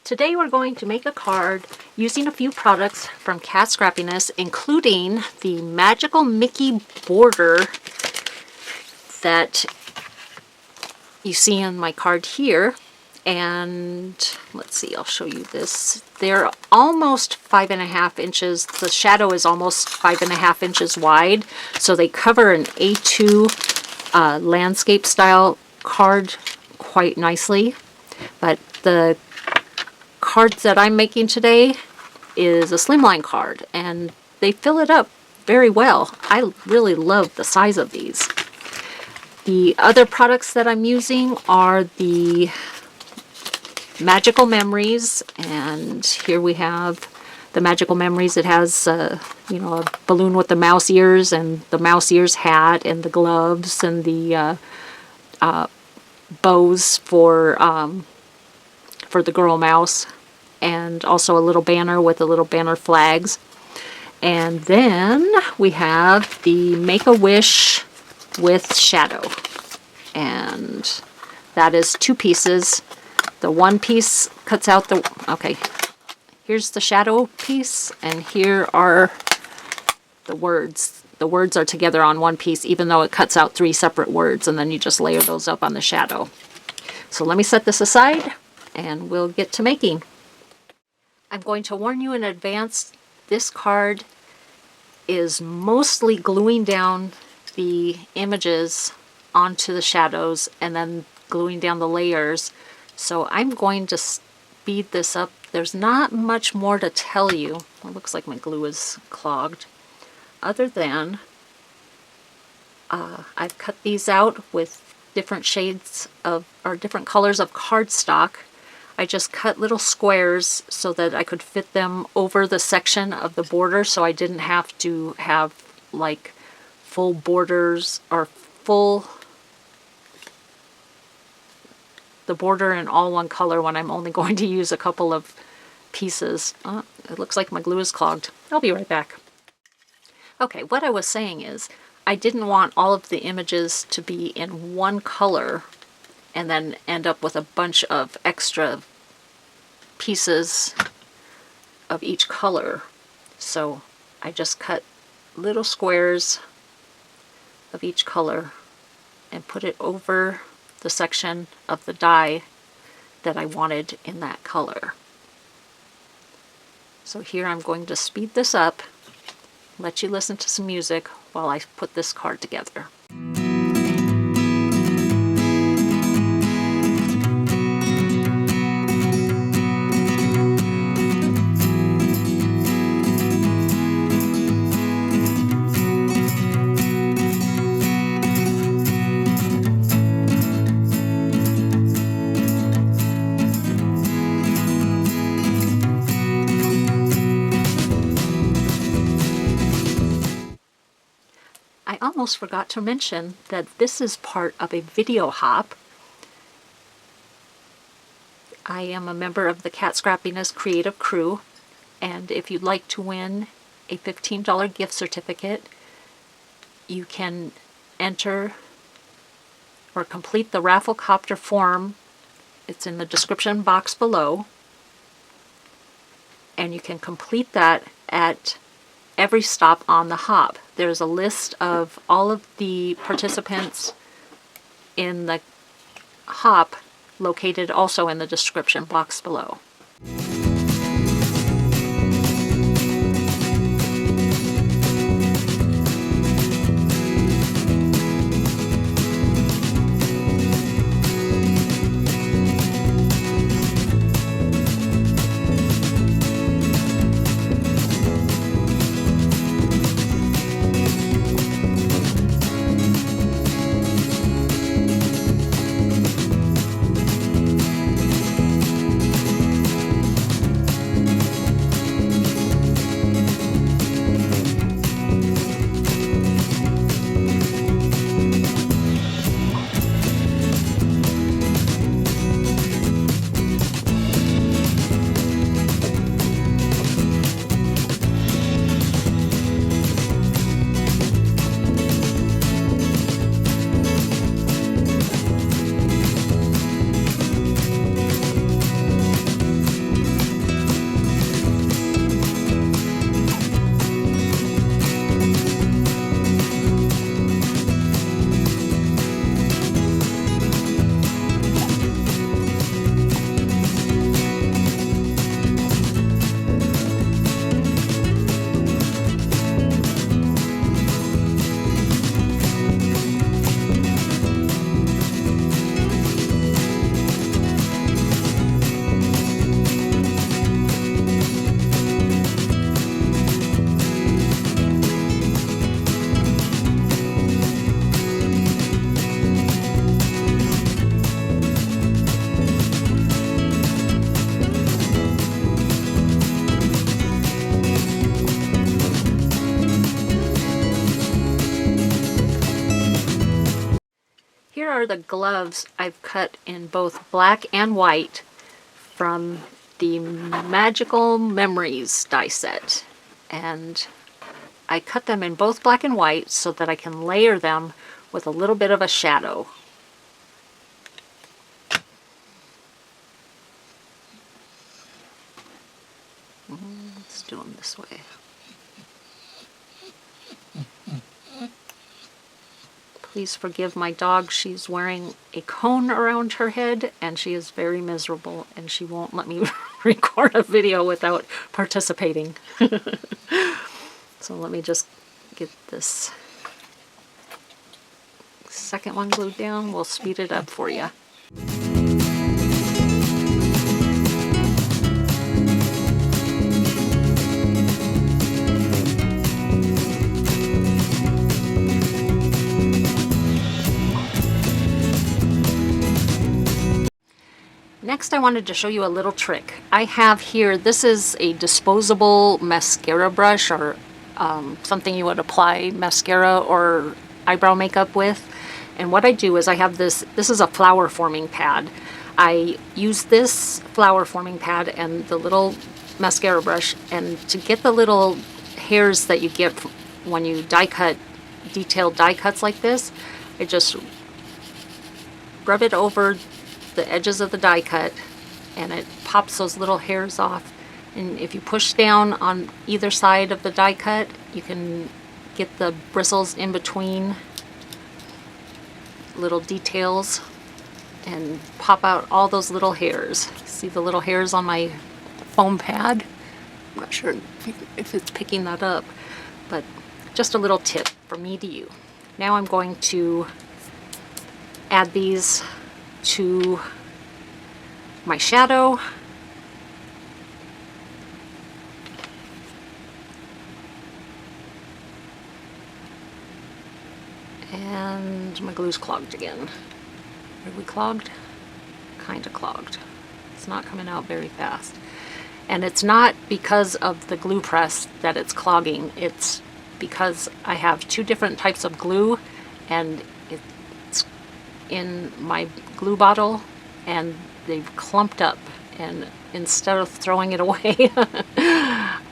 Today we're going to make a card using a few products from Kat Scrappiness, including the magical Mickey border that you see on my card here. And let's see, I'll show you this. They're almost 5.5 inches. The shadow is almost 5.5 inches wide. So they cover an A2 landscape style card quite nicely. But the cards that I'm making today is a slimline card, and they fill it up very well. I really love the size of these. The other products that I'm using are the Magical Memories, and here we have the Magical Memories. It has a balloon with the mouse ears, and the mouse ears hat, and the gloves, and the bows for the girl mouse, and also a little banner with the little banner flags. And then we have the Make-A-Wish with shadow, and that is 2 pieces. The one piece cuts out here's the shadow piece, and here are the words. The words are together on one piece, even though it cuts out 3 separate words, and then you just layer those up on the shadow. So let me set this aside, and we'll get to making. I'm going to warn you in advance, this card is mostly gluing down the images onto the shadows and then gluing down the layers. So I'm going to speed this up. There's not much more to tell you. It looks like my glue is clogged. Other than I've cut these out with different shades of, or different colors of cardstock. I just cut little squares so that I could fit them over the section of the border, so I didn't have to have like full borders or the border in all one color when I'm only going to use a couple of pieces. It looks like my glue is clogged. I'll be right back. Okay, what I was saying is I didn't want all of the images to be in one color and then end up with a bunch of extra pieces of each color. So I just cut little squares of each color and put it over the section of the die that I wanted in that color. So here I'm going to speed this up, let you listen to some music while I put this card together. I almost forgot to mention that this is part of a video hop. I am a member of the Kat Scrappiness Creative Crew, and if you'd like to win a $15 gift certificate, you can enter or complete the Rafflecopter form. It's in the description box below, and you can complete that at every stop on the hop. There's a list of all of the participants in the hop located also in the description box below. here are the gloves I've cut in both black and white from the Magical Memories die set. And I cut them in both black and white so that I can layer them with a little bit of a shadow. Let's do them this way. Please forgive my dog. She's wearing a cone around her head and she is very miserable and she won't let me record a video without participating. So let me just get this second one glued down. We'll speed it up for you. Next, I wanted to show you a little trick. I have here, this is a disposable mascara brush, or something you would apply mascara or eyebrow makeup with. And what I do is I have this is a flower forming pad. I use this flower forming pad and the little mascara brush, and to get the little hairs that you get when you die cut, detailed die cuts like this, I just rub it over the edges of the die cut and it pops those little hairs off. And if you push down on either side of the die cut, you can get the bristles in between little details and pop out all those little hairs. See the little hairs on my foam pad? I'm not sure if it's picking that up, but just a little tip from me to you. Now I'm going to add these to my shadow. And my glue's clogged again. Are we clogged? Kind of clogged. It's not coming out very fast. And it's not because of the glue press that it's clogging. It's because I have two different types of glue and it's in my glue bottle and they've clumped up, and instead of throwing it away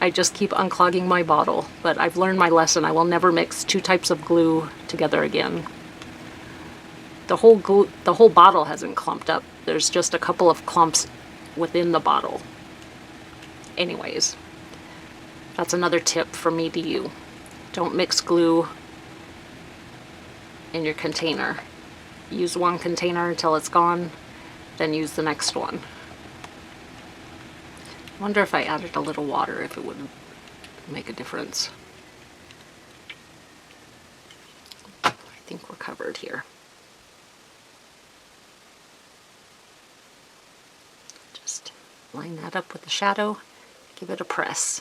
I just keep unclogging my bottle. But I've learned my lesson. I will never mix two types of glue together again. The whole bottle hasn't clumped up. There's just a couple of clumps within the bottle. Anyways, that's another tip from me to you. Don't mix glue in your container. Use one container until it's gone, then use the next one. I wonder if I added a little water, if it would make a difference. I think we're covered here. Just line that up with the shadow, give it a press.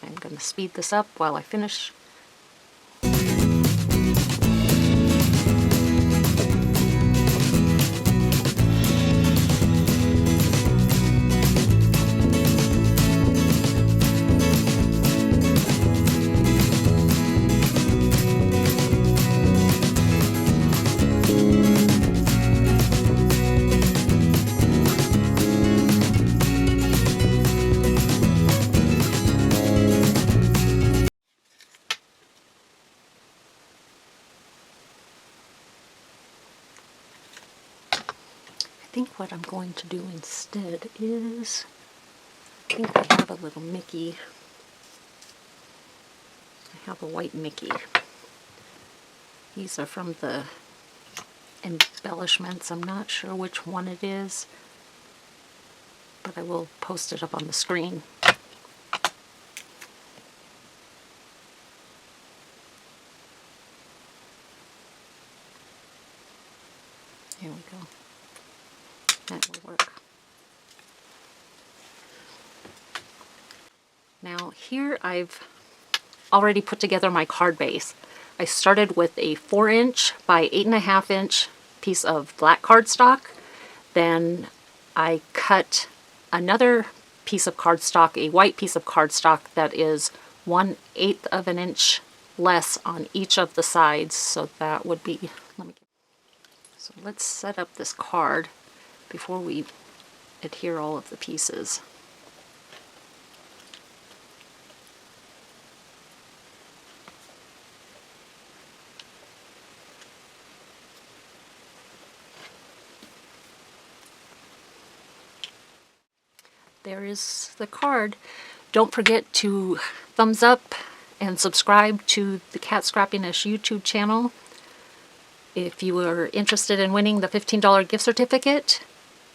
I'm going to speed this up while I finish. I think what I'm going to do instead is, I think I have a little Mickey. I have a white Mickey. These are from the embellishments. I'm not sure which one it is, but I will post it up on the screen. Here we go. That will work. Now here I've already put together my card base. I started with a 4" by 8.5" piece of black cardstock. Then I cut another piece of cardstock, a white piece of cardstock that is 1/8 of an inch less on each of the sides. So that would be, so let's set up this card before we adhere all of the pieces. There is the card. Don't forget to thumbs up and subscribe to the Kat Scrappiness YouTube channel. If you are interested in winning the $15 gift certificate,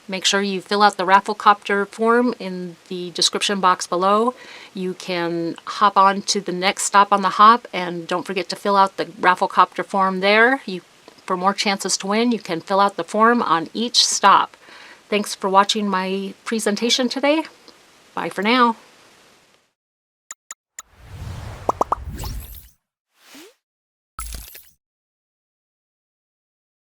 make sure you fill out the Rafflecopter form in the description box below. You can hop on to the next stop on the hop, and don't forget to fill out the Rafflecopter form there. For more chances to win, you can fill out the form on each stop. Thanks for watching my presentation today. Bye for now.